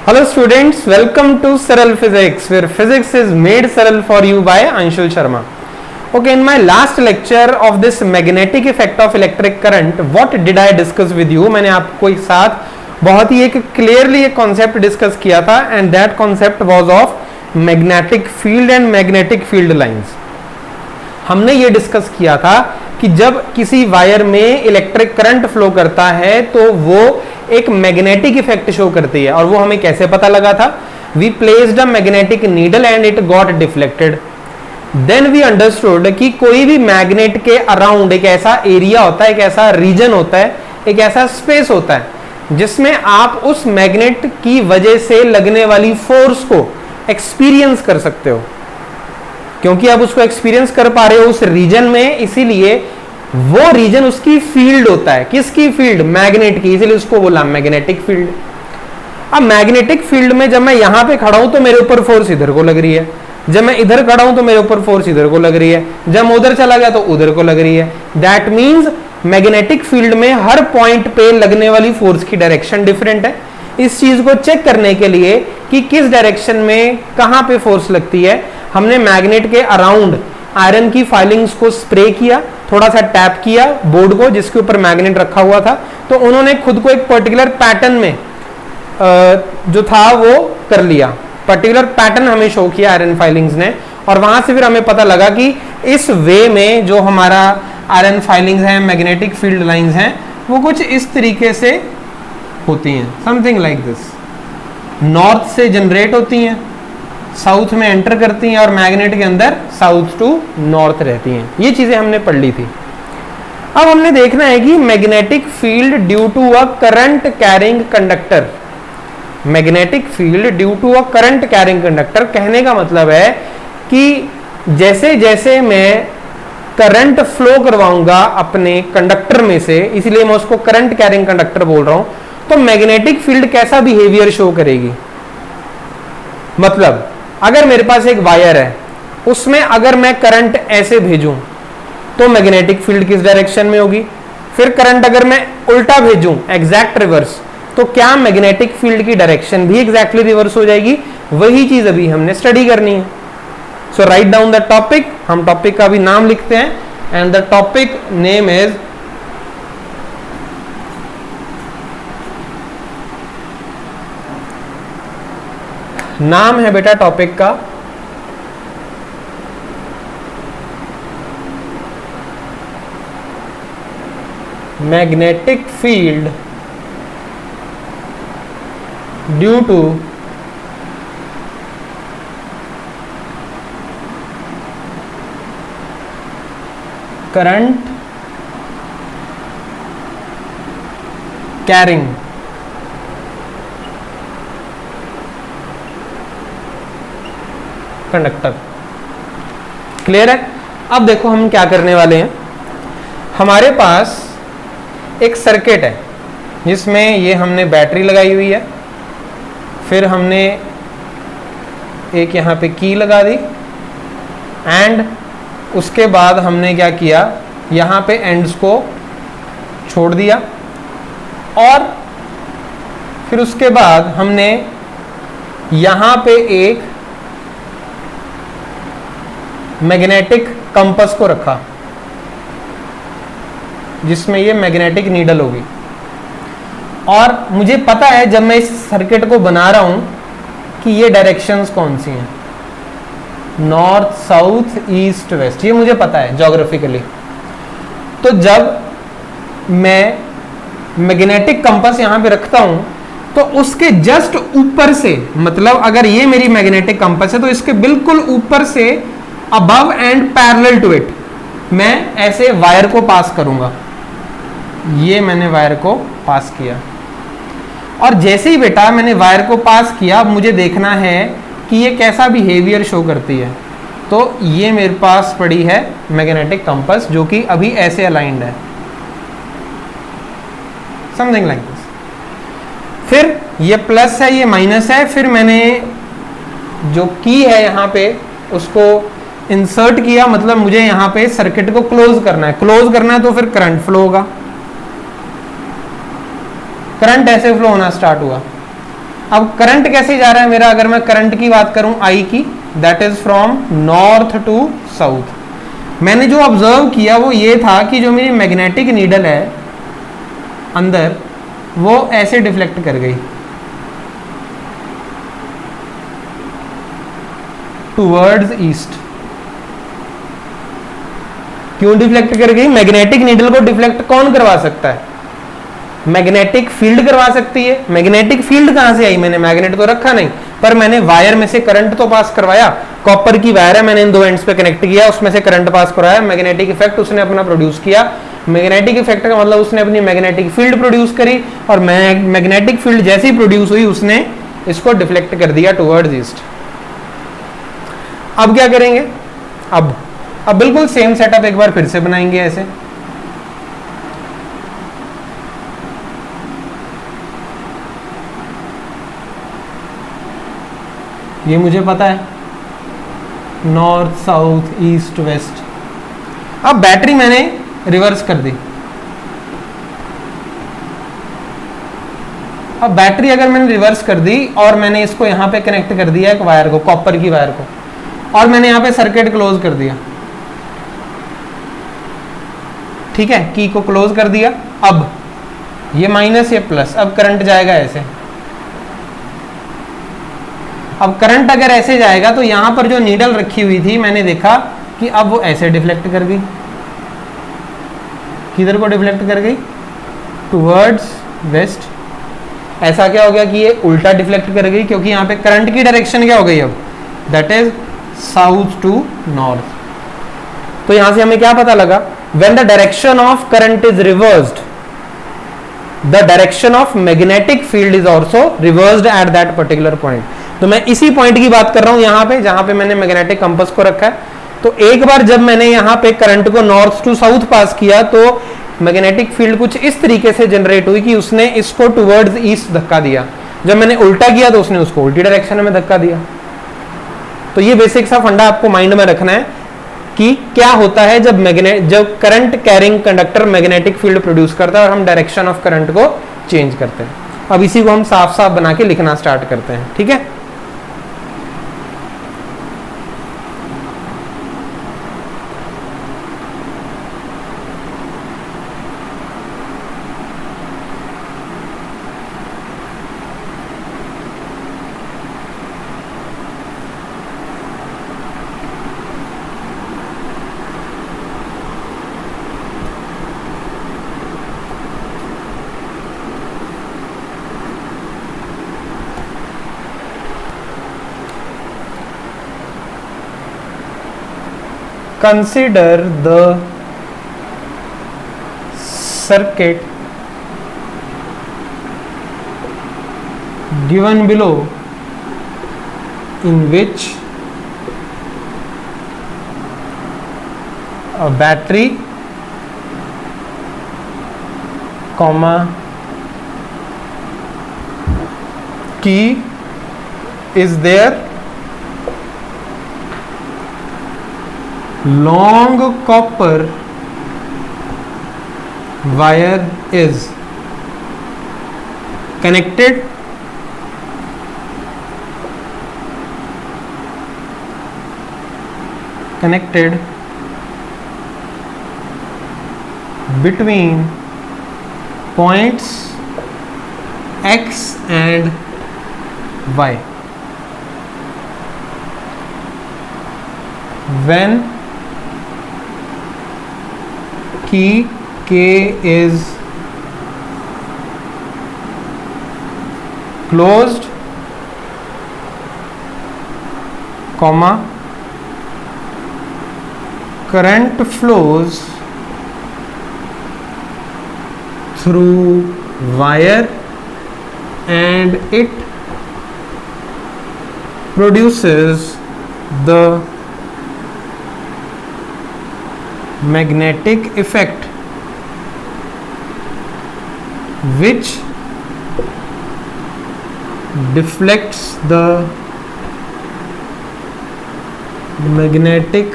Hello students, welcome to Saral Physics, where physics is made Saral for you by Anshul Sharma. Okay, in my last lecture of this magnetic effect of electric current, what did I discuss with you? मैंने आपको एक साथ बहुत ही एक clearly एक concept discuss किया था, and that concept was of magnetic field and magnetic field lines. हमने ये डिस्कस किया था कि जब किसी वायर में इलेक्ट्रिक करंट फ्लो करता है तो वो एक मैग्नेटिक इफेक्ट शो करती है, और वो हमें कैसे पता लगा था? We placed a magnetic needle and it got deflected. Then we understood कि कोई भी मैग्नेट के अराउंड एक ऐसा एरिया होता है, एक ऐसा रीजन होता है, एक ऐसा स्पेस होता है जिसमें आप उस मैग्नेट की वजह से लगने वाली फोर्स को एक्सपीरियंस कर सकते हो. क्योंकि आप उसको एक्सपीरियंस कर पा रहे हो उस रीजन में, इसीलिए वो रीजन उसकी फील्ड होता है. किसकी फील्ड? मैग्नेट की, इसीलिए उसको बोला मैग्नेटिक फील्ड. अब मैग्नेटिक फील्ड में जब मैं यहां पे खड़ा हूं तो मेरे ऊपर फोर्स इधर को लग रही है, जब मैं इधर खड़ा हूं तो मेरे ऊपर फोर्स इधर को लग रही है, जब मैं उधर चला गया तो उधर को लग रही है. दैट मीन्स मैग्नेटिक फील्ड में हर पॉइंट पे लगने वाली फोर्स की डायरेक्शन डिफरेंट है. इस चीज को चेक करने के लिए कि किस डायरेक्शन में कहां पे फोर्स लगती है, हमने मैग्नेट के अराउंड आयरन की फाइलिंग्स को स्प्रे किया, थोड़ा सा टैप किया बोर्ड को जिसके ऊपर मैग्नेट रखा हुआ था, तो उन्होंने खुद को एक पर्टिकुलर पैटर्न में जो था वो कर लिया. पर्टिकुलर पैटर्न हमें शो किया आयरन फाइलिंग्स ने, और वहां से फिर हमें पता लगा कि इस वे में जो हमारा आयरन फाइलिंग्स हैं, मैग्नेटिक फील्ड लाइंस हैं, वो कुछ इस तरीके से होती हैं, समथिंग लाइक दिस. नॉर्थ से जनरेट होती हैं, साउथ में एंटर करती हैं और मैग्नेट के अंदर साउथ टू नॉर्थ रहती हैं. ये चीजें हमने पढ़ ली थी. अब हमने देखना है कि magnetic field due to a current carrying conductor. Magnetic field due to a current carrying conductor कहने का मतलब है कि जैसे जैसे मैं करंट फ्लो करवाऊंगा अपने कंडक्टर में से, इसलिए मैं उसको करंट कैरिंग कंडक्टर बोल रहा हूं, तो मैग्नेटिक फील्ड कैसा बिहेवियर शो करेगी. मतलब अगर मेरे पास एक वायर है, उसमें अगर मैं करंट ऐसे भेजूं तो मैग्नेटिक फील्ड किस डायरेक्शन में होगी. फिर करंट अगर मैं उल्टा भेजूं, एग्जैक्ट रिवर्स, तो क्या मैग्नेटिक फील्ड की डायरेक्शन भी एग्जैक्टली रिवर्स हो जाएगी. वही चीज अभी हमने स्टडी करनी है. So write down the topic. हम टॉपिक का भी नाम लिखते हैं, and the topic name is नाम है बेटा टॉपिक का magnetic field due to current carrying conductor. Clear है? अब देखो हम क्या करने वाले हैं. हमारे पास एक सर्किट है जिसमें ये हमने बैटरी लगाई हुई है, फिर हमने एक यहाँ पे की लगा दी, एंड उसके बाद हमने क्या किया, यहाँ पे एंड्स को छोड़ दिया, और फिर उसके बाद हमने यहाँ पे एक मैग्नेटिक कंपास को रखा जिसमें ये मैग्नेटिक नीडल होगी. और मुझे पता है जब मैं इस सर्किट को बना रहा हूं कि ये डायरेक्शंस कौन सी हैं, नॉर्थ, साउथ, ईस्ट, वेस्ट, ये मुझे पता है ज्योग्राफिकली. तो जब मैं मैग्नेटिक कंपास यहां पे रखता हूं तो उसके जस्ट ऊपर से, मतलब अगर ये मेरी मैग्नेटिक कंपास है तो इसके बिल्कुल ऊपर से above and parallel to it मैं ऐसे वायर को पास करूंगा. ये मैंने वायर को पास किया, और जैसे ही बेटा मैंने वायर को पास किया, अब मुझे देखना है कि ये कैसा बिहेवियर शो करती है. तो ये मेरे पास पड़ी है मैग्नेटिक कंपास जो कि अभी ऐसे अलाइंड है, समथिंग लाइक दिस. फिर ये प्लस है, ये माइनस है, फिर मैंने जो की है यहाँ पे उसको इंसर्ट किया, मतलब मुझे यहाँ पे सर्किट को क्लोज करना है. क्लोज करना है तो फिर करंट फ्लो होगा. करंट ऐसे फ्लो होना स्टार्ट हुआ, अब करंट कैसे जा रहा है मेरा, अगर मैं करंट की बात करूं आई की, that is from north to south. मैंने जो ऑब्जर्व किया वो ये था कि जो मेरी मैग्नेटिक नीडल है अंदर, वो ऐसे डिफ्लेक्ट कर गई टूवर्ड्स ईस्ट। क्यों डिफ्लेक्ट कर गई? मैग्नेटिक नीडल को डिफ्लेक्ट कौन करवा सकता है? मैग्नेटिक फील्ड करवा सकती है। मैग्नेटिक फील्ड कहां से आई? मैंने मैग्नेट तो रखा नहीं, पर मैंने वायर में से करंट तो पास करवाया। कॉपर की वायर है, मैंने इन दो एंड्स पे कनेक्ट किया, उसमें से करंट पास करवाया, मैग्नेटिक इफेक्ट उसने अपना प्रोड्यूस किया। मैग्नेटिक इफेक्ट का मतलब उसने अपनी मैग्नेटिक फील्ड प्रोड्यूस करी, और मैग्नेटिक फील्ड जैसे ही प्रोड्यूस हुई उसने इसको डिफ्लेक्ट कर दिया टुवर्ड्स ईस्ट। अब क्या करेंगे? अब बिल्कुल सेम सेटअप एक बार फिर से बनाएंगे ऐसे। ये मुझे पता है, नॉर्थ साउथ ईस्ट वेस्ट। अब बैटरी मैंने रिवर्स कर दी। अब बैटरी अगर मैंने रिवर्स कर दी और मैंने इसको यहां पे कनेक्ट कर दिया एक वायर को, कॉपर की वायर को, और मैंने यहां पे सर्किट क्लोज कर दिया, ठीक है, की को क्लोज कर दिया। अब ये माइनस ये प्लस, अब करंट जाएगा ऐसे। अब करंट अगर ऐसे जाएगा तो यहां पर जो नीडल रखी हुई थी मैंने देखा कि अब वो ऐसे डिफ्लेक्ट कर गई। किधर को डिफ्लेक्ट कर गई? Towards waste. ऐसा क्या हो गया कि ये उल्टा डिफ्लेक्ट कर गई, क्योंकि यहां पे करंट की डायरेक्शन क्या हो गई अब? That is south to north. तो यहां से हमें क्या पता लगा? When the direction of current is reversed, the direction of magnetic field is also reversed at that particular point. तो मैं इसी पॉइंट की बात कर रहा हूं यहां पे, जहां पे मैंने मैग्नेटिक कंपास को रखा है। तो एक बार जब मैंने यहां पे करंट को नॉर्थ टू साउथ पास किया तो मैग्नेटिक फील्ड कुछ इस तरीके से जनरेट हुई कि उसने इसको टुवर्ड्स ईस्ट धक्का दिया। जब मैंने उल्टा किया तो उसने उसको उल्टी डायरेक्शन में धक्का दिया। तो ये बेसिक सा फंडा आपको माइंड में रखना है कि क्या होता है जब current carrying conductor magnetic field produce करता है और हम डायरेक्शन ऑफ करंट को चेंज करते हैं। अब इसी को हम साफ साफ बना के लिखना स्टार्ट करते हैं, ठीक है। Consider the circuit given below in which a battery, key is there, long copper wire is connected between points X and Y. When key K is closed, current flows through wire and it produces the magnetic effect which deflects the magnetic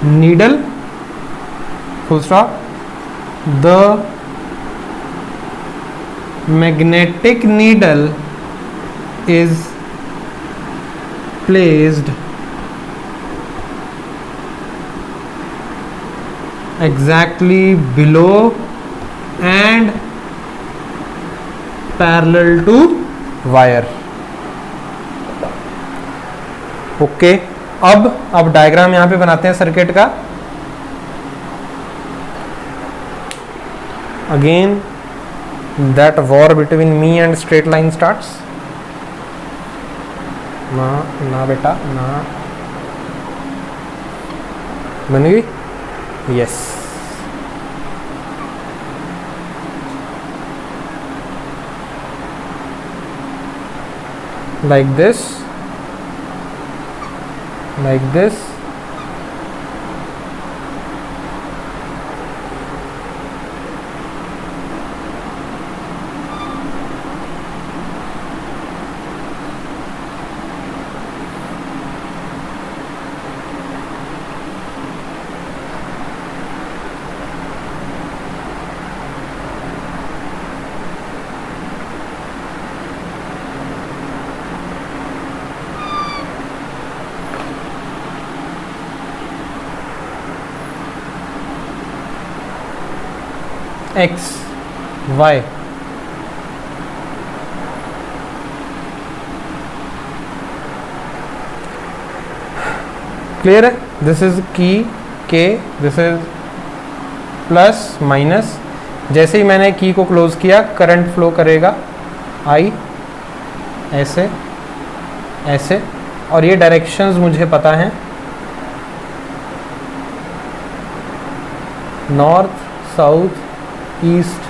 needle, full stop. The magnetic needle is placed exactly below and parallel to wire. Okay, अब diagram यहां पे बनाते हैं circuit का. Again that war between me and straight line starts. ना बेटा ना, बन गई. Yes, like this, like this. X, Y. Clear है? दिस इज की K, this is plus minus. जैसे ही मैंने की को क्लोज किया, करंट फ्लो करेगा I, ऐसे ऐसे, और ये डायरेक्शंस मुझे पता है, नॉर्थ, साउथ, ईस्ट,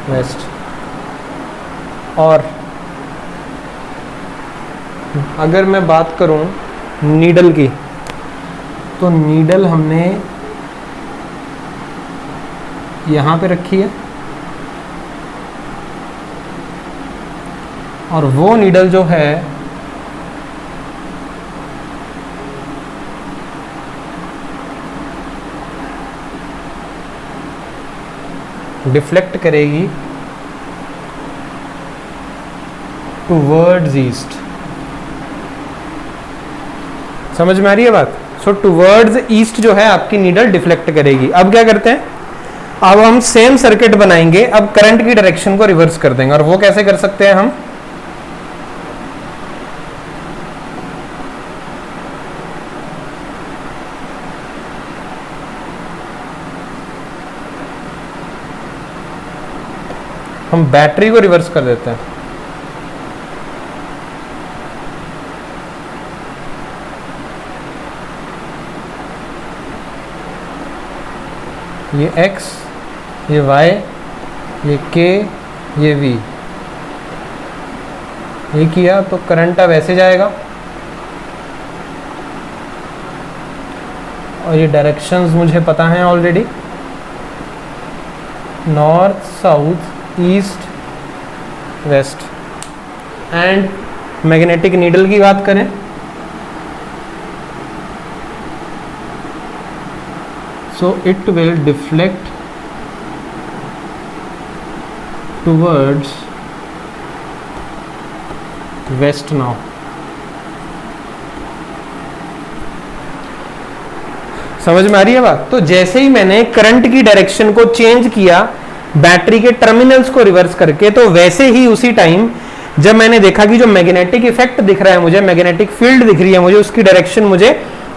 वेस्ट. और अगर मैं बात करूं नीडल की, तो नीडल हमने यहां पे रखी है, और वो नीडल जो है डिफ्लेक्ट करेगी टूवर्ड्स ईस्ट. समझ में आ रही है बात? सो टूवर्ड्स ईस्ट जो है आपकी नीडल डिफ्लेक्ट करेगी. अब क्या करते हैं, अब हम सेम सर्किट बनाएंगे. अब करंट की डायरेक्शन को रिवर्स कर देंगे. और वो कैसे कर सकते हैं हम बैटरी को रिवर्स कर देते हैं. ये X, ये Y, ये K, ये V. ये किया तो करंट अब ऐसे जाएगा, और ये डायरेक्शंस मुझे पता हैं already, north, south, east, west. And magnetic needle की बात करें, so it will deflect towards west now. समझ में आ रही है बात? तो जैसे ही मैंने करंट की डायरेक्शन को चेंज किया बैटरी के टर्मिनल्स को रिवर्स करके, तो वैसे ही उसी टाइम जब मैंने देखा कि जो मैग्नेटिक इफेक्ट दिख रहा है मुझे, मैग्नेटिक फील्ड दिख रही है मुझे, उसकी डायरेक्शन मुझे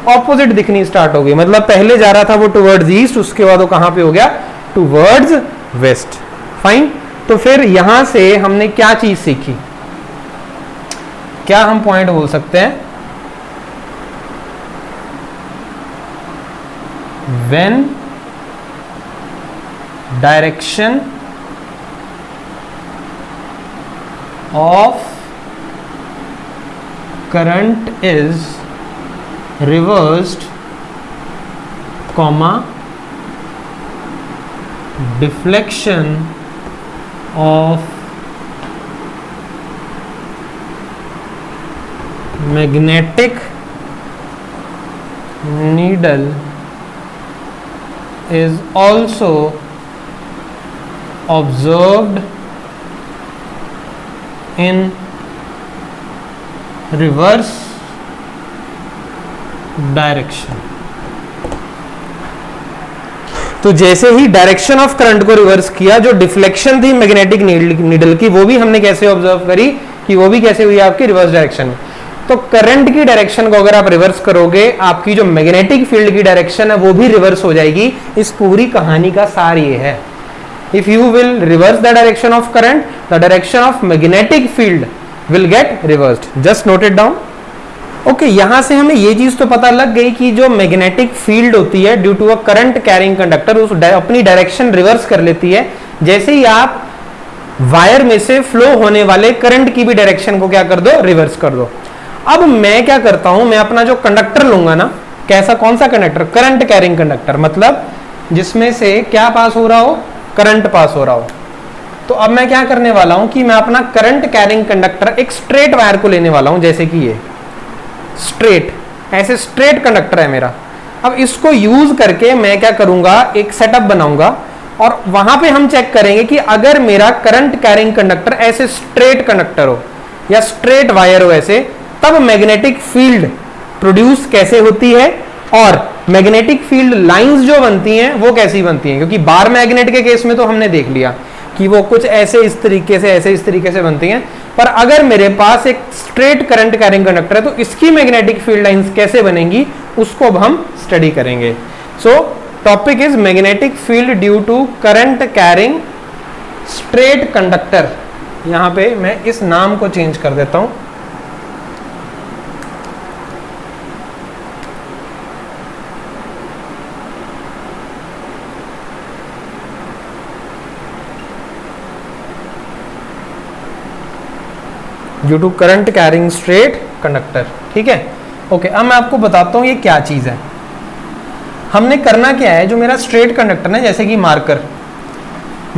ऑपोजिट दिखनी स्टार्ट हो गई. मतलब पहले जा रहा था वो टुवर्ड्स ईस्ट, उसके बाद वो कहां पे हो गया, टुवर्ड्स वेस्ट. फाइन. तो फिर यहां से हमने क्या चीज सीखी, क्या हम पॉइंट बोल सकते हैं? When direction of current is reversed, comma, deflection of magnetic needle is also observed in reverse direction. तो जैसे ही डायरेक्शन ऑफ करंट को रिवर्स किया, जो डिफ्लेक्शन थी मैग्नेटिक नीडल की, वो भी हमने कैसे ऑब्जर्व करी कि वो भी कैसे हुई आपकी रिवर्स डायरेक्शन में। तो करंट की डायरेक्शन को अगर आप रिवर्स करोगे, आपकी जो मैग्नेटिक फील्ड की डायरेक्शन है वो भी रिवर्स हो जाएगी। इस पूरी कहानी का सार ये है, if you will reverse the direction of current, the direction of magnetic field will get reversed. Just note it down. Okay, यहां से हमें ये चीज तो पता लग गई कि जो मैग्नेटिक फील्ड होती है due to a current carrying conductor, उस अपनी डायरेक्शन रिवर्स कर लेती है। जैसे ही आप वायर में से फ्लो होने वाले करंट की भी डायरेक्शन को क्या कर दो, रिवर्स कर दो। अब मैं क्या करता हूं, मैं अपना जो कंडक्टर लूंगा ना, कैसा, कौन सा कंडक्टर, करंट कैरिंग कंडक्टर, मतलब जिसमें से क्या पास हो रहा हो, करंट पास हो रहा हो। तो अब मैं क्या करने वाला हूं कि मैं अपना करंट कैरिंग कंडक्टर एक स्ट्रेट वायर को लेने वाला हूं, जैसे कि ये स्ट्रेट, ऐसे स्ट्रेट कंडक्टर है मेरा। अब इसको यूज करके मैं क्या करूंगा, एक सेटअप बनाऊंगा और वहां पे हम चेक करेंगे कि अगर मेरा करंट कैरिंग कंडक्टर ऐसे स्ट्रेट कंडक्टर हो या स्ट्रेट वायर हो ऐसे, तब मैग्नेटिक फील्ड प्रोड्यूस कैसे होती है और मैग्नेटिक फील्ड लाइंस जो बनती हैं वो कैसी बनती हैं। क्योंकि बार मैग्नेट के केस में तो हमने देख लिया कि वो कुछ ऐसे इस तरीके से, ऐसे इस तरीके से बनती हैं, पर अगर मेरे पास एक स्ट्रेट करंट कैरिंग कंडक्टर है तो इसकी मैग्नेटिक फील्ड लाइंस कैसे बनेंगी, उसको अब हम स्टडी करेंगे। So topic is magnetic field due to current carrying straight conductor. यहां पे मैं इस नाम को चेंज कर देता हूं, due to current carrying straight conductor. ठीक है, ओके। अब मैं आपको बताता हूं ये क्या चीज है। हमने करना क्या है, जो मेरा स्ट्रेट कंडक्टर है, जैसे कि मार्कर,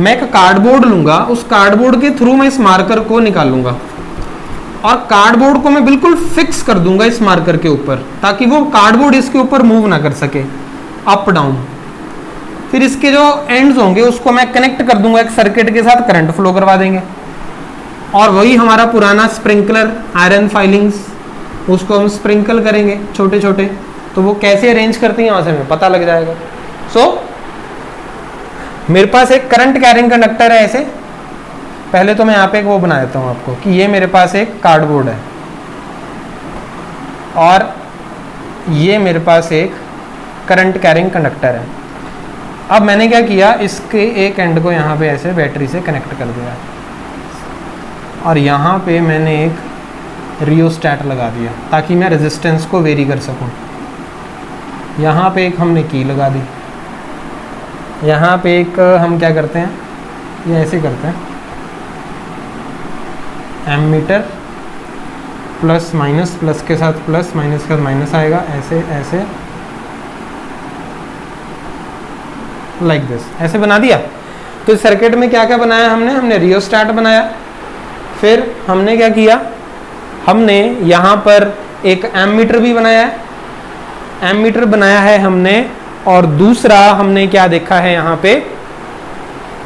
मैं एक कार्डबोर्ड लूंगा, उस कार्डबोर्ड के थ्रू मैं इस मार्कर को निकालूंगा और कार्डबोर्ड को मैं बिल्कुल फिक्स कर दूंगा इस मार्कर के ऊपर, ताकि वो कार्डबोर्ड इसके ऊपर मूव ना कर सके अप डाउन। फिर इसके जो एंड्स होंगे उसको मैं कनेक्ट कर दूंगा एक सर्किट के साथ, करंट फ्लो करवा देंगे। और वही हमारा पुराना स्प्रिंकलर आयरन फाइलिंग्स, उसको हम स्प्रिंकल करेंगे छोटे छोटे, तो वो कैसे अरेंज करती हैं वहां से हमें पता लग जाएगा। सो मेरे पास एक करंट कैरिंग कंडक्टर है ऐसे। पहले तो मैं यहाँ पे एक वो बना देता हूँ आपको कि ये मेरे पास एक कार्डबोर्ड है और ये मेरे पास एक करंट कैरिंग कंडक्टर है। अब मैंने क्या किया, इसके एक एंड को यहाँ पे ऐसे बैटरी से कनेक्ट कर दिया और यहाँ पे मैंने एक रियोस्टैट लगा दिया ताकि मैं रेजिस्टेंस को वेरी कर सकूँ। यहाँ पे एक हमने की लगा दी, यहाँ पे एक हम क्या करते हैं, ये ऐसे करते हैं, एमीटर प्लस माइनस, प्लस के साथ प्लस, माइनस के साथ माइनस आएगा, ऐसे ऐसे लाइक दिस, ऐसे बना दिया। तो इस सर्किट में क्या क्या बनाया हमने रियोस्टैट बनाया। फिर हमने क्या किया, हमने यहाँ पर एक एमीटर भी बनाया है, एमीटर बनाया है हमने। और दूसरा हमने क्या देखा है, यहाँ पे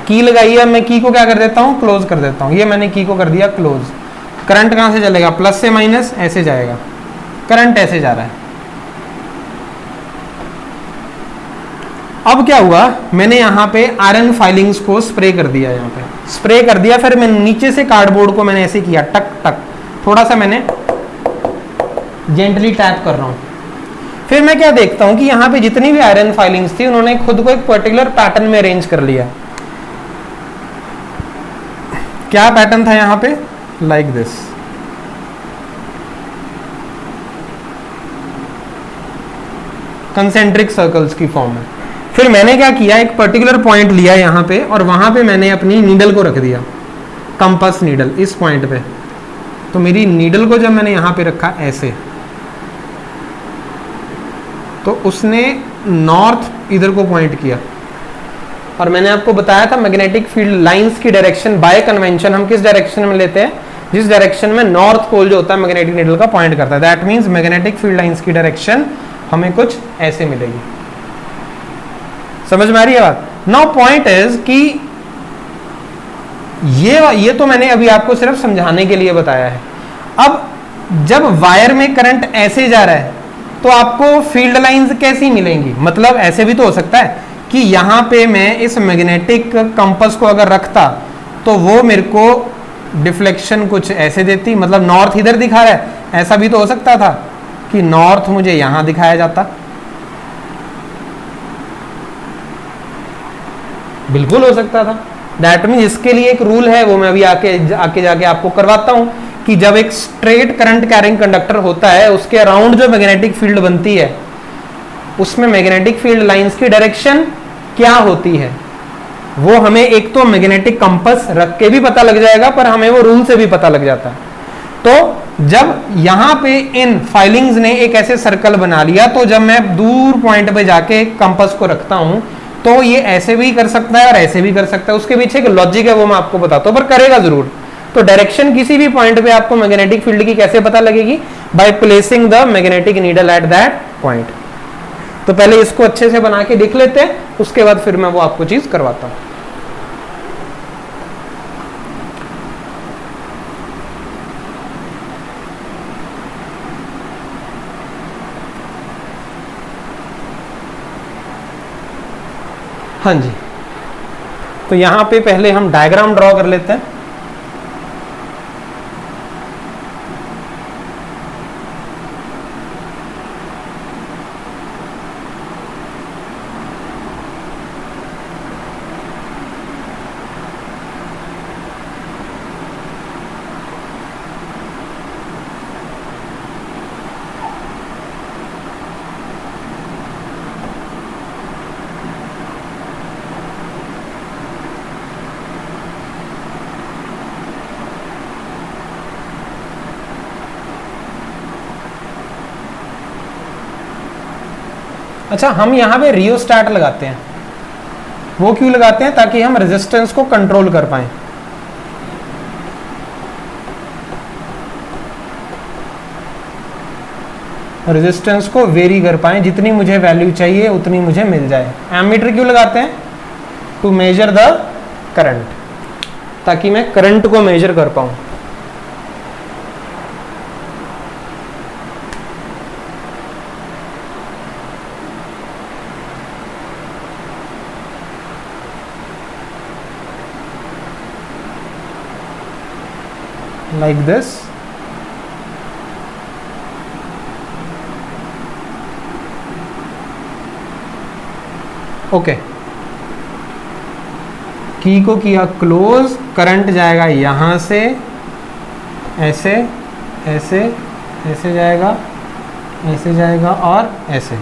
की लगाई है। मैं की को क्या कर देता हूँ, क्लोज कर देता हूँ। ये मैंने की को कर दिया क्लोज। करंट कहाँ से चलेगा, प्लस से माइनस ऐसे जाएगा, करंट ऐसे जा रहा है। अब क्या हुआ, मैंने यहाँ पे आयरन फाइलिंग्स को स्प्रे कर दिया, यहाँ पे स्प्रे कर दिया। फिर मैं नीचे से कार्डबोर्ड को मैंने ऐसे किया, टक टक, थोड़ा सा मैंने जेंटली टैप कर रहा हूँ। फिर मैं क्या देखता हूँ कि यहाँ पे जितनी भी आयरन फाइलिंग्स थी उन्होंने खुद को एक पर्टिकुलर पैटर्न में अरेंज कर लिया। क्या पैटर्न था यहाँ पे, लाइक दिस। कंसेंट्रिक सर्कल्स की फॉर्म में। फिर मैंने क्या किया, एक पर्टिकुलर पॉइंट लिया यहाँ पे और वहां पे मैंने अपनी नीडल को रख दिया, कंपास नीडल इस पॉइंट पे। तो मेरी नीडल को जब मैंने यहाँ पे रखा ऐसे, तो उसने नॉर्थ इधर को पॉइंट किया। और मैंने आपको बताया था मैग्नेटिक फील्ड लाइंस की डायरेक्शन बाय कन्वेंशन हम किस डायरेक्शन में लेते हैं, जिस डायरेक्शन में नॉर्थ पोल जो होता है मैग्नेटिक नीडल का पॉइंट करता है। That means magnetic field lines की डायरेक्शन हमें कुछ ऐसे मिलेगी। समझ में आ रही है बात। नाउ पॉइंट इज कि ये तो मैंने अभी आपको सिर्फ समझाने के लिए बताया है। अब जब वायर में करंट ऐसे जा रहा है तो आपको फील्ड लाइंस कैसी मिलेंगी? मतलब ऐसे भी तो हो सकता है कि यहां पे मैं इस मैग्नेटिक कंपास को अगर रखता तो वो मेरे को डिफ्लेक्शन कुछ ऐसे देती, मतलब नॉर्थ इधर दिखा रहा है, ऐसा भी तो हो सकता था कि नॉर्थ मुझे यहां दिखाया जाता। बिल्कुल हो सकता था। दैट मीन इसके लिए एक रूल है, वो मैं अभी आके जाके आपको करवाता हूं कि जब एक स्ट्रेट करंट कैरिंग कंडक्टर होता है उसके अराउंड जो मैग्नेटिक फील्ड बनती है उसमें मैग्नेटिक फील्ड लाइंस की डायरेक्शन क्या होती है वो हमें एक तो मैग्नेटिक कंपास रख के भी पता लग जाएगा, पर हमें वो रूल से भी पता लग जाता है। तो जब यहां पे इन फाइलिंग्स ने एक ऐसे सर्कल बना लिया तो जब मैं दूर पॉइंट पे जाके कंपास को रखता हूं तो ये ऐसे भी कर सकता है और ऐसे भी कर सकता है। उसके पीछे एक लॉजिक है, वो मैं आपको बताता हूं, पर करेगा जरूर। तो डायरेक्शन किसी भी पॉइंट पे आपको मैग्नेटिक फील्ड की कैसे पता लगेगी? By placing the magnetic needle at that point. तो पहले इसको अच्छे से बना के देख लेते हैं, उसके बाद फिर मैं वो आपको चीज करवाता हूं। हाँ जी, तो यहां पे पहले हम डायग्राम ड्रॉ कर लेते हैं। अच्छा, हम यहाँ पे रियोस्टैट लगाते हैं। वो क्यों लगाते हैं? ताकि हम रेजिस्टेंस को कंट्रोल कर पाए। रेजिस्टेंस को वेरी कर पाए, जितनी मुझे वैल्यू चाहिए उतनी मुझे मिल जाए। एमीटर क्यों लगाते हैं? टू मेजर द करंट, ताकि मैं करंट को मेजर कर पाऊं। like this. ओके, की को किया क्लोज, करंट जाएगा यहां से ऐसे ऐसे ऐसे जाएगा, ऐसे जाएगा और ऐसे।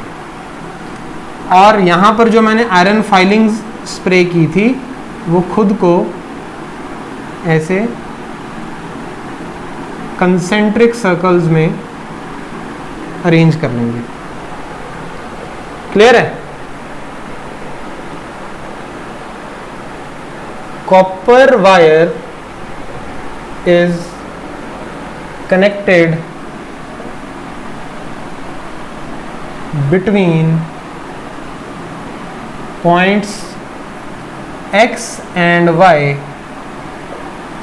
और यहां पर जो मैंने आयरन फाइलिंग्स स्प्रे की थी वो खुद को ऐसे कंसेंट्रिक सर्कल्स में अरेंज कर लेंगे। क्लियर है? Copper wire is connected between points X and Y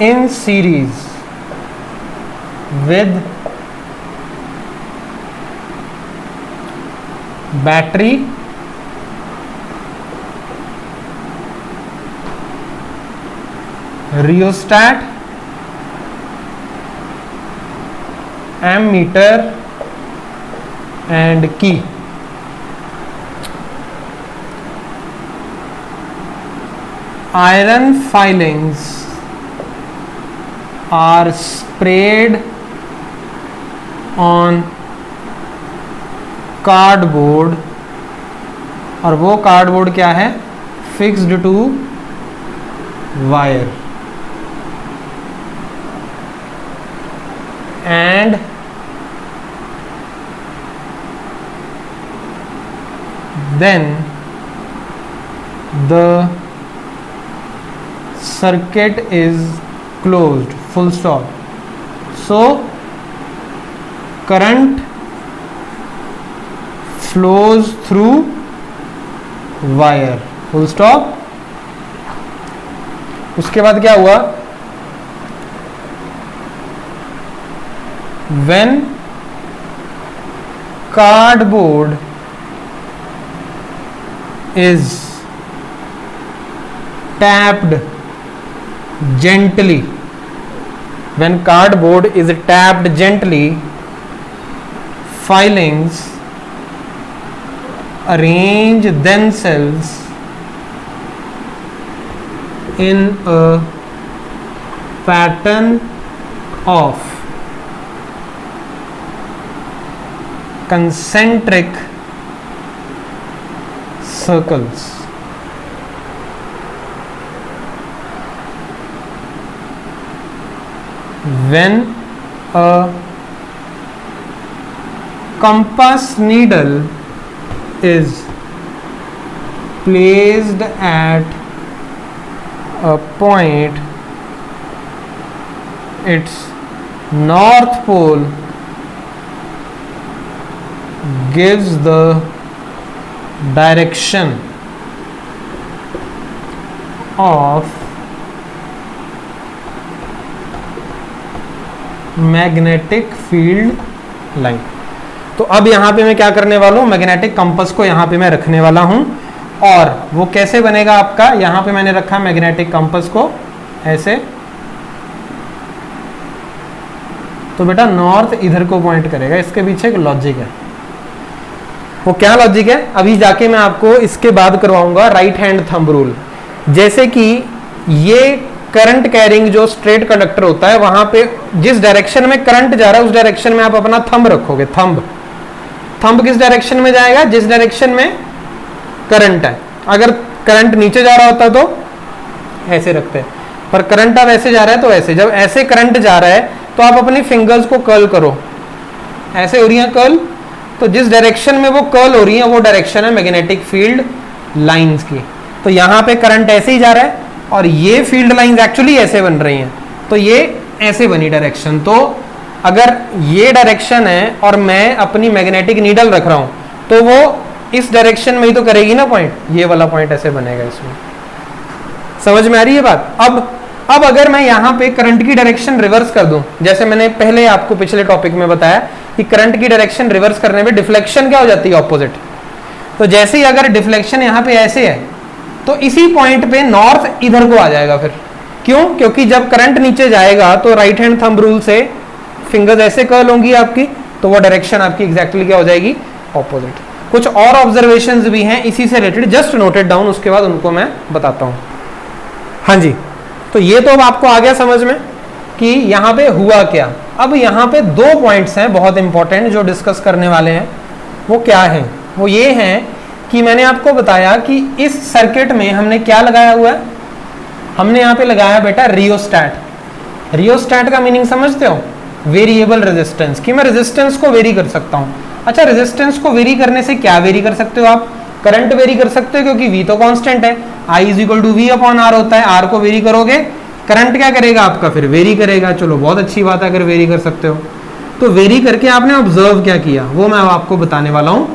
in series with battery rheostat ammeter and key. Iron filings are sprayed on cardboard, और वो कार्डबोर्ड क्या है? Fixed to wire, and then the circuit is closed, full stop. So current flows through wire, full stop. उसके बाद क्या हुआ? when cardboard is tapped gently, when cardboard is tapped gently, filings arrange themselves in a pattern of concentric circles. When a compass needle is placed at a point, its north pole gives the direction of magnetic field line. तो अब यहां पे मैं क्या करने वाला हूं, magnetic compass को यहां पे मैं रखने वाला हूं, और वो कैसे बनेगा आपका, यहां पे मैंने रखा मैग्नेटिक कंपास को ऐसे, तो बेटा नॉर्थ इधर को पॉइंट करेगा। इसके पीछे एक लॉजिक है, वो क्या लॉजिक है अभी जाके मैं आपको इसके बाद करवाऊंगा। राइट हैंड थंब रूल, जैसे कि ये करंट कैरिंग जो स्ट्रेट कंडक्टर होता है, वहां पे जिस डायरेक्शन में करंट जा रहा है उस डायरेक्शन में आप अपना थंब रखोगे। थंब किस डायरेक्शन में जाएगा, जिस डायरेक्शन में करंट है। अगर करंट नीचे जा रहा होता तो ऐसे रखते हैं, पर करंट अब ऐसे जा रहा है तो ऐसे। जब ऐसे करंट जा रहा है तो आप अपनी फिंगर्स को कर्ल करो, ऐसे हो रही है कर्ल, तो जिस डायरेक्शन में वो कर्ल हो रही है वो डायरेक्शन है मैग्नेटिक फील्ड लाइंस की। तो यहाँ पे करंट ऐसे ही जा रहा है और ये फील्ड लाइंस एक्चुअली ऐसे बन रही हैं, तो ये ऐसे बनी डायरेक्शन। तो अगर ये डायरेक्शन है और मैं अपनी मैग्नेटिक नीडल रख रहा हूं तो वो इस डायरेक्शन में ही तो करेगी ना पॉइंट, ये वाला पॉइंट ऐसे बनेगा इसमें। समझ में आ रही है बात। अब अगर मैं यहाँ पे करंट की डायरेक्शन रिवर्स कर दूं, जैसे मैंने पहले आपको पिछले टॉपिक में बताया कि करंट की डायरेक्शन रिवर्स करने में डिफ्लेक्शन क्या हो जाती है, ऑपोजिट। तो जैसे ही अगर डिफ्लेक्शन यहाँ पे ऐसे है तो इसी पॉइंट पे नॉर्थ इधर को आ जाएगा। फिर क्यों, क्योंकि जब करंट नीचे जाएगा तो राइट हैंड थंब रूल से फिंगर्स ऐसे कर्ल होंगी आपकी, तो वो डायरेक्शन आपकी एग्जैक्टली क्या हो जाएगी, ऑपोजिट। कुछ और ऑब्जर्वेशंस भी हैं इसी से रिलेटेड, जस्ट नोटेड डाउन, उसके बाद उनको मैं बताता हूं। हाँ जी, तो ये तो अब आपको आ गया समझ में कि यहाँ पे हुआ क्या। अब यहाँ पे दो पॉइंट्स हैं बहुत इंपॉर्टेंट जो डिस्कस करने वाले हैं। वो क्या है, वो ये हैं कि मैंने आपको बताया कि इस सर्किट में हमने क्या लगाया हुआ है, हमने यहाँ पे लगाया बेटा रियोस्टैट। रियोस्टैट का मीनिंग समझते हो, वेरिएबल रेजिस्टेंस, कि मैं रेजिस्टेंस को वेरी कर सकता हूँ। अच्छा, रेजिस्टेंस को वेरी करने से क्या वेरी कर सकते हो आप, करंट वेरी कर सकते हो, क्योंकि V तो कांस्टेंट है, I = V/R होता है। R को वेरी करोगे, करंट क्या करेगा आपका, फिर वेरी करेगा। चलो बहुत अच्छी बात है अगर वेरी कर सकते हो। तो वेरी करके आपने ऑब्जर्व क्या किया वो मैं आपको बताने वाला हूं।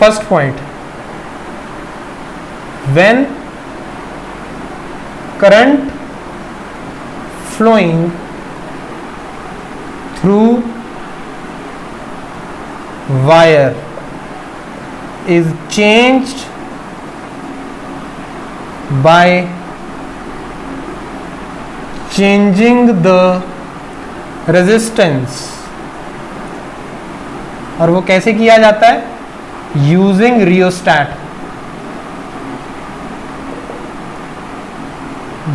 First point, when current flowing through wire is changed by changing the resistance, और वो कैसे किया जाता है, using rheostat।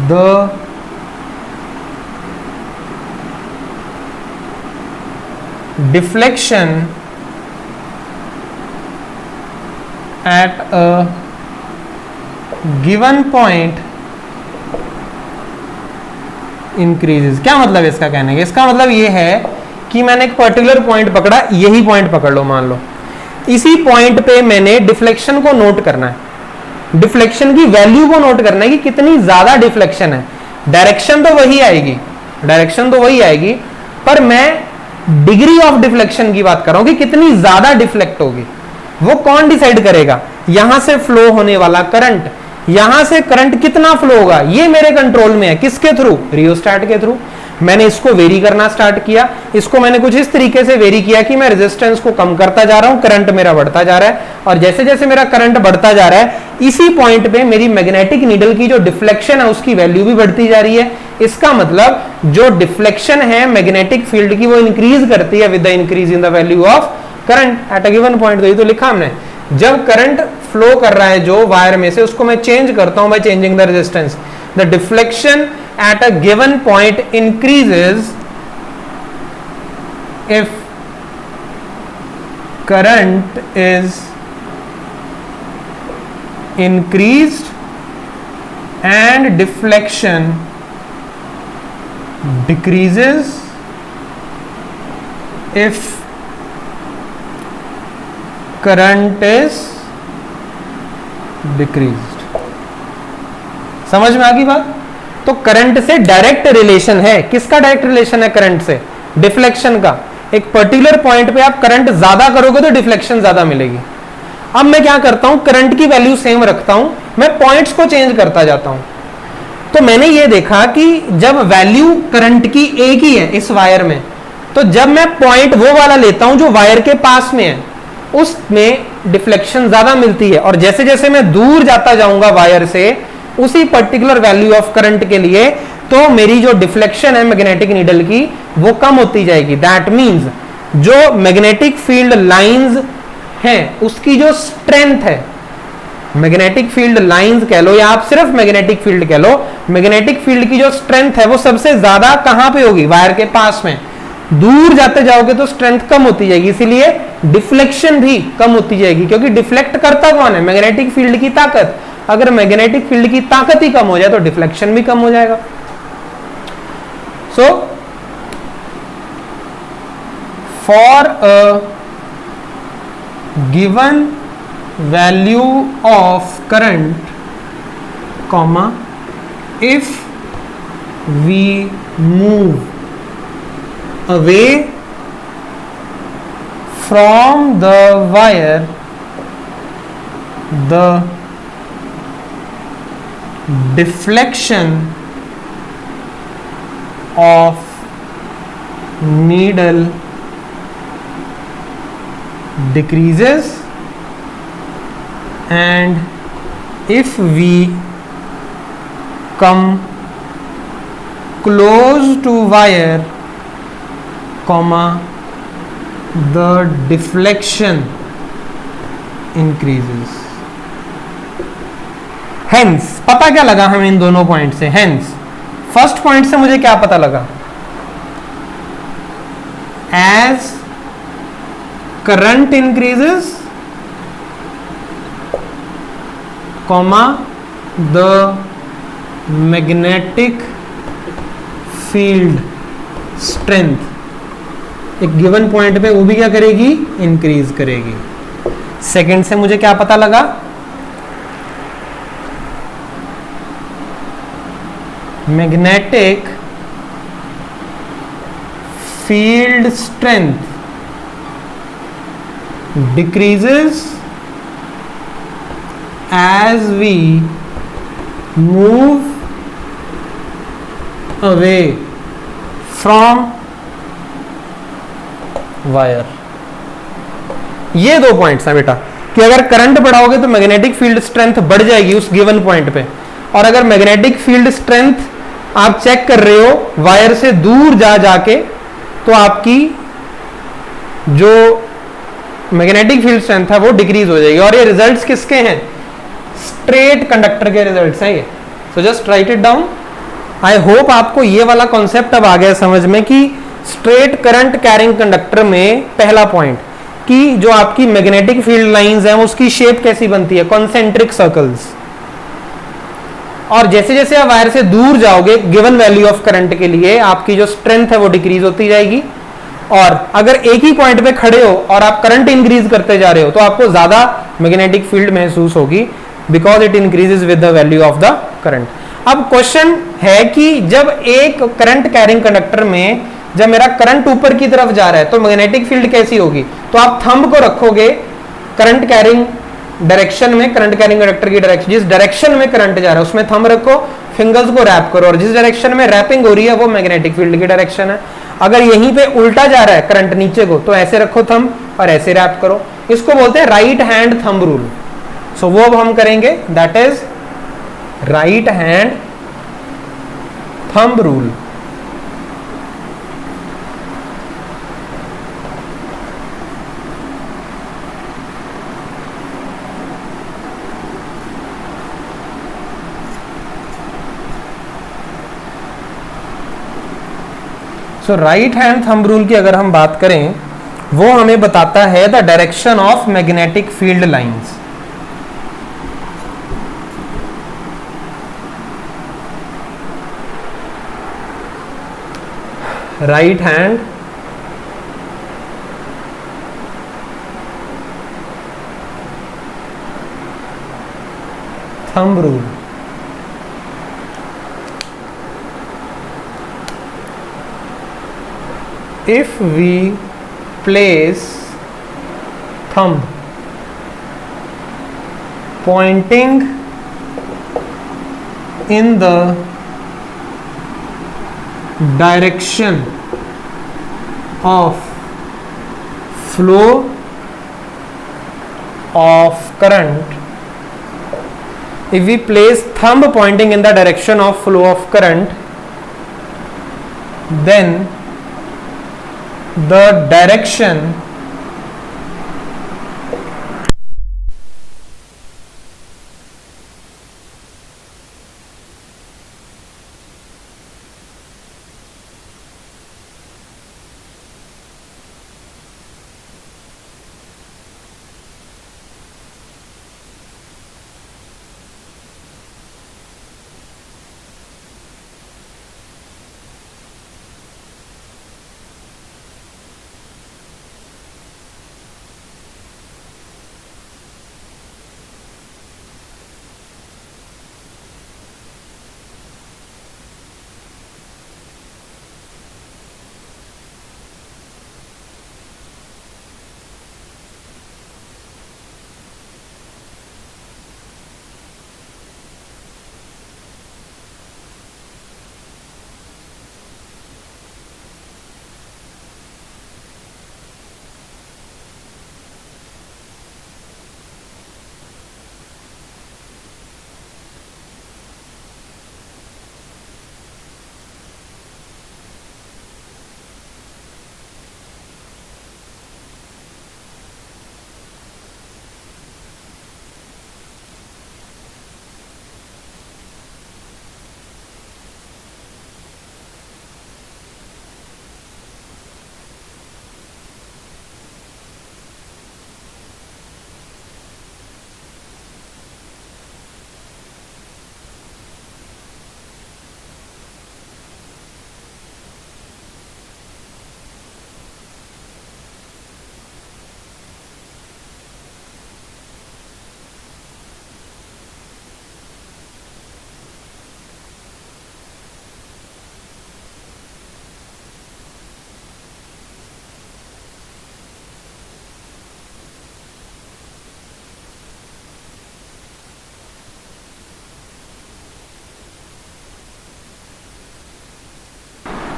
the deflection at a given point increases। क्या मतलब इसका कहने का, इसका मतलब ये है कि मैंने एक पर्टिकुलर पॉइंट पकड़ा, यही पॉइंट पकड़ लो मान लो, इसी पॉइंट पे मैंने डिफ्लेक्शन को नोट करना है, डिफ्लेक्शन की वैल्यू को नोट करना है कि कितनी ज्यादा डिफ्लेक्शन है। डायरेक्शन तो वही आएगी, डायरेक्शन तो वही आएगी, पर मैं डिग्री ऑफ डिफ्लेक्शन की बात कर रहा हूं कि कितनी ज्यादा डिफ्लेक्ट होगी। वो कौन डिसाइड करेगा, यहां से फ्लो होने वाला करंट, यहां से करंट कितना फ्लो होगा ये मेरे कंट्रोल में है, किसके थ्रू, रियोस्टेट के थ्रू। मैंने इसको वेरी करना स्टार्ट किया, इसको मैंने कुछ इस तरीके से वेरी किया कि मैं रेजिस्टेंस को कम करता जा रहा हूं, करंट मेरा बढ़ता जा रहा है, और जैसे जैसे मेरा करंट बढ़ता जा रहा है इसी पॉइंट पे मेरी मैग्नेटिक नीडल की जो डिफ्लेक्शन है उसकी वैल्यू भी बढ़ती जा रही है। इसका मतलब जो डिफ्लेक्शन है मैग्नेटिक फील्ड की वो इंक्रीज करती है with the increase in the value of current at a given point. तो लिखा हमने, जब करंट फ्लो कर रहा है जो वायर में से उसको मैं चेंज करता हूं by changing the resistance, the deflection at a given point increases if current is increased and deflection decreases if current is decreased। समझ में आ गई बात? तो करंट से डायरेक्ट रिलेशन है, किसका डायरेक्ट रिलेशन है करंट से, डिफ्लेक्शन का। एक पर्टिकुलर पॉइंट पे आप करंट ज्यादा करोगे तो डिफ्लेक्शन ज्यादा मिलेगी। अब मैं क्या करता हूं, करंट की वैल्यू सेम रखता हूं, मैं पॉइंट्स को चेंज करता जाता हूं। तो मैंने ये देखा कि जब वैल्यू करंट की एक ही है इस वायर में, तो जब मैं पॉइंट वो वाला लेता हूं जो वायर के पास में है उसमें डिफ्लेक्शन ज्यादा मिलती है, और जैसे जैसे मैं दूर जाता जाऊंगा वायर से उसी पर्टिकुलर वैल्यू ऑफ करंट के लिए, तो मेरी जो डिफ्लेक्शन है मैग्नेटिक नीडल की वो कम होती जाएगी। दैट मींस जो मैग्नेटिक फील्ड लाइंस हैं उसकी जो स्ट्रेंथ है, मैग्नेटिक फील्ड लाइंस कह लो या आप सिर्फ मैग्नेटिक फील्ड कह लो, मैग्नेटिक फील्ड की जो स्ट्रेंथ है वो सबसे ज्यादा कहां पे होगी, वायर के पास में। दूर जाते जाओगे तो स्ट्रेंथ कम होती जाएगी, इसीलिए डिफ्लेक्शन भी कम होती जाएगी, क्योंकि डिफ्लेक्ट करता कौन है, मैग्नेटिक फील्ड की ताकत। अगर मैग्नेटिक फील्ड की ताकत ही कम हो जाए तो डिफ्लेक्शन भी कम हो जाएगा। So for a given value of current comma if we move away from the wire the deflection of needle decreases, and if we come close to wire comma the deflection increases। Hence पता क्या लगा हमें इन दोनों point से, hence first point से मुझे क्या पता लगा, as current increases comma the magnetic field strength एक गिवन पॉइंट पे वो भी क्या करेगी, इंक्रीज करेगी। सेकंड से मुझे क्या पता लगा, magnetic field strength decreases as we move away from wire. ये दो पॉइंट्स हैं बेटा कि अगर करंट बढ़ाओगे तो मैग्नेटिक फील्ड स्ट्रेंथ बढ़ जाएगी उस गिवन पॉइंट पे, और अगर मैग्नेटिक फील्ड स्ट्रेंथ आप चेक कर रहे हो वायर से दूर जा जाके तो आपकी जो मैग्नेटिक फील्ड स्ट्रेंथ है वो डिक्रीज हो जाएगी। और ये रिजल्ट्स किसके हैं, स्ट्रेट कंडक्टर के रिजल्ट्स हैं ये। So just right it down. I hope आपको ये वाला कॉन्सेप्ट अब आ गया समझ में कि स्ट्रेट करंट कैरिंग कंडक्टर में पहला पॉइंट कि जो आपकी मैग्नेटिक फील्ड लाइंस हैं उसकी शेप कैसी बनती है, कॉन्सेंट्रिक सर्कल्स। और जैसे जैसे आप वायर से दूर जाओगे गिवन वैल्यू ऑफ करंट के लिए आपकी जो स्ट्रेंथ है वो डिक्रीज होती जाएगी, और अगर एक ही पॉइंट पे खड़े हो और आप करंट इंक्रीज करते जा रहे हो तो आपको ज्यादा मैग्नेटिक फील्ड महसूस होगी because it increases with the value of the current. अब क्वेश्चन है कि जब एक करंट कैरिंग कंडक्टर में जब मेरा करंट ऊपर की तरफ जा रहा है तो मैग्नेटिक फील्ड कैसी होगी, तो आप थंब को रखोगे करंट कैरिंग डायरेक्शन में करंट कैरिंग कंडक्टर की डायरेक्शन, जिस डायरेक्शन में करंट जा रहा है उसमें थंब रखो, फिंगर्स को रैप करो, और जिस डायरेक्शन में रैपिंग हो रही है वो मैग्नेटिक फील्ड की डायरेक्शन है। अगर यहीं पे उल्टा जा रहा है करंट नीचे को, तो ऐसे रखो थंब और ऐसे रैप करो। इसको बोलते हैं राइट हैंड थंब रूल। सो वो अब हम करेंगे, that is right hand thumb rule. So right hand thumb rule की अगर हम बात करें, वो हमें बताता है the direction of magnetic field lines. Right hand thumb rule. If we place thumb pointing in the direction of flow of current, if we place thumb pointing in the direction of flow of current, then the direction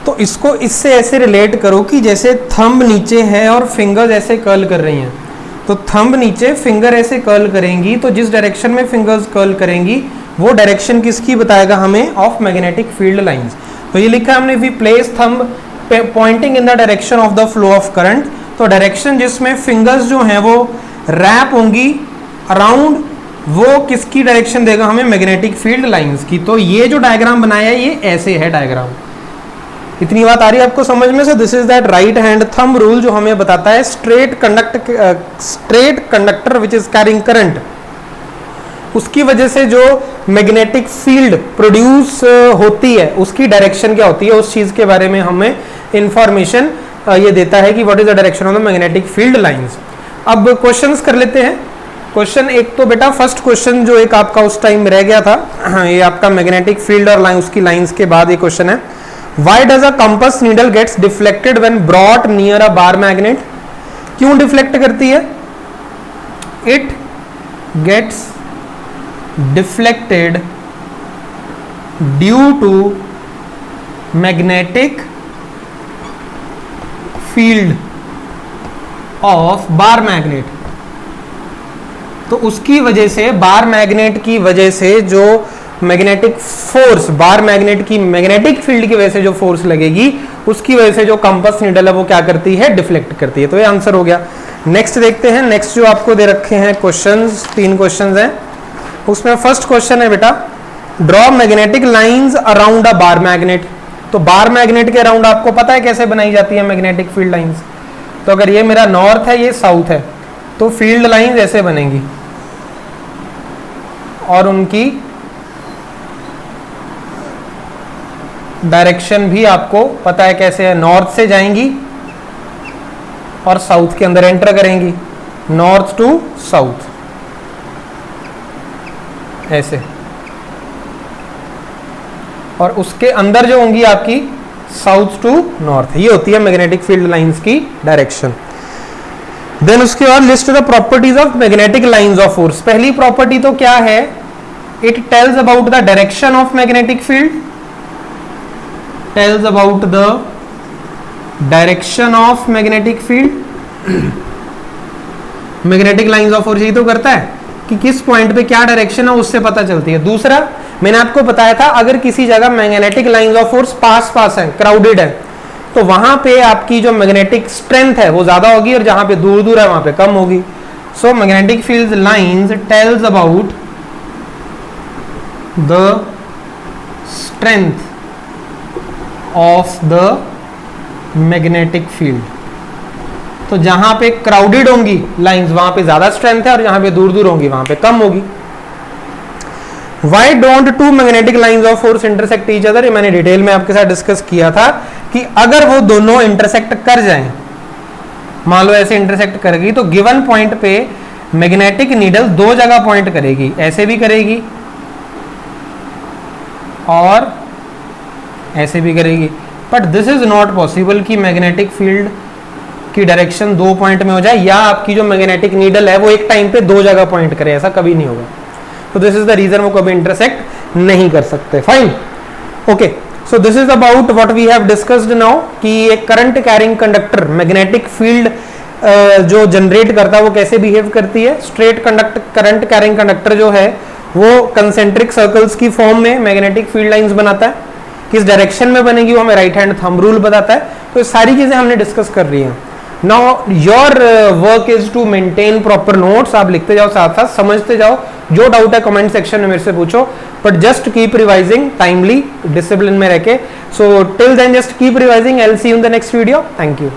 तो इसको इससे ऐसे relate करो कि जैसे thumb नीचे है और फिंगर्स ऐसे कर्ल कर रही हैं, तो थंब नीचे, फिंगर ऐसे कर्ल करेंगी, तो जिस डायरेक्शन में फिंगर्स कर्ल करेंगी वो डायरेक्शन किसकी बताएगा हमें, ऑफ मैग्नेटिक फील्ड लाइंस। तो ये लिखा हमने, we place thumb pointing in the direction of the flow of current, तो डायरेक्शन जिसमें फिंगर्स जो हैं वो रैप होंगी अराउंड, वो किसकी डायरेक्शन देगा हमें, मैग्नेटिक फील्ड लाइंस की। तो ये जो डायग्राम बनाया है ये ऐसे है डायग्राम। इतनी बात आ रही है आपको समझ में से? This is that right hand thumb rule जो हमें बताता है straight conductor which is carrying current, उसकी वजह से जो मैग्नेटिक फील्ड प्रोड्यूस होती है उसकी डायरेक्शन क्या होती है, उस चीज के बारे में हमें इंफॉर्मेशन ये देता है कि what is the direction of the magnetic field lines. अब क्वेश्चंस कर लेते हैं। क्वेश्चन एक तो बेटा फर्स्ट क्वेश्चन जो एक आपका उस टाइम रह गया था, ये आपका मैग्नेटिक फील्ड और लाइन, उसकी लाइंस के बाद ये क्वेश्चन है, why does a compass needle gets deflected when brought near a bar magnet. क्यों डिफ्लेक्ट करती है? It gets deflected due to magnetic field of bar magnet। तो उसकी वजह से बार मैग्नेट की वजह से जो मैग्नेटिक फोर्स, बार मैग्नेट की मैग्नेटिक फील्ड की वजह से जो फोर्स लगेगी उसकी वजह से जो कंपास नीडल है वो क्या करती है, डिफ्लेक्ट करती है। तो ये आंसर हो गया। नेक्स्ट देखते हैं, नेक्स्ट जो आपको दे रखे हैं क्वेश्चंस, 3 क्वेश्चंस हैं। उसमें फर्स्ट क्वेश्चन है बेटा, ड्रॉ मैग्नेटिक लाइंस अराउंड अ बार मैग्नेट। तो बार मैग्नेट के अराउंड आपको पता है कैसे बनाई जाती है मैग्नेटिक फील्ड लाइंस। तो अगर ये मेरा नॉर्थ है, ये साउथ है, तो फील्ड लाइंस ऐसे बनेंगी और उनकी डायरेक्शन भी आपको पता है कैसे है, नॉर्थ से जाएंगी और साउथ के अंदर एंटर करेंगी, नॉर्थ टू साउथ ऐसे, और उसके अंदर जो होंगी आपकी साउथ टू नॉर्थ। ये होती है मैग्नेटिक फील्ड लाइंस की डायरेक्शन। देन उसके बाद list the properties of magnetic lines of force. पहली प्रॉपर्टी तो क्या है, it tells about the direction of magnetic field, tells about the direction of magnetic field. Magnetic lines of force यही तो करता है कि किस पॉइंट पे क्या डायरेक्शन है उससे पता चलती है। दूसरा मैंने आपको बताया था, अगर किसी जगह magnetic lines of force pass पास है, क्राउडेड है, तो वहां पे आपकी जो मैग्नेटिक स्ट्रेंथ है वो ज्यादा होगी और जहां पे दूर दूर है वहां पे कम होगी। So magnetic field lines tells about the strength of the magnetic field. तो जहां पे क्राउडेड होंगी लाइंस वहां पे ज्यादा स्ट्रेंथ है और जहां पे दूर दूर होंगी वहां पे कम होगी। Why don't two magnetic lines of force intersect each other? ये मैंने डिटेल में आपके साथ डिस्कस किया था कि अगर वो दोनों इंटरसेक्ट कर जाएं, मान लो ऐसे इंटरसेक्ट करेगी, तो गिवन पॉइंट पे मैग्नेटिक नीडल 2 जगह पॉइंट करेगी, ऐसे भी करेगी और ऐसे भी करेगी। But this is not possible कि मैग्नेटिक फील्ड की डायरेक्शन 2 पॉइंट में हो जाए या आपकी जो मैग्नेटिक नीडल है वो एक टाइम पे 2 जगह पॉइंट करे, ऐसा कभी नहीं होगा। तो दिस इज द रीजन वो कभी इंटरसेक्ट नहीं कर सकते। Fine, okay, so this is about what we have discussed now कि एक current carrying conductor magnetic field जो जनरेट करता है वो कैसे बिहेव करती है। स्ट्रेट करंट कैरिंग कंडक्टर जो है वो कंसेंट्रिक सर्कल्स की फॉर्म में मैग्नेटिक फील्ड लाइंस बनाता है, किस डायरेक्शन में बनेगी वो हमें राइट हैंड थंब रूल बताता है। तो ये सारी चीजें हमने डिस्कस कर रही हैं। Now your work is to maintain proper notes. आप लिखते जाओ, साथ साथ समझते जाओ, जो डाउट है कमेंट सेक्शन में मेरे से पूछो, but just keep revising timely, discipline में रह के। So till then just keep revising. I will see you in the next video. Thank you.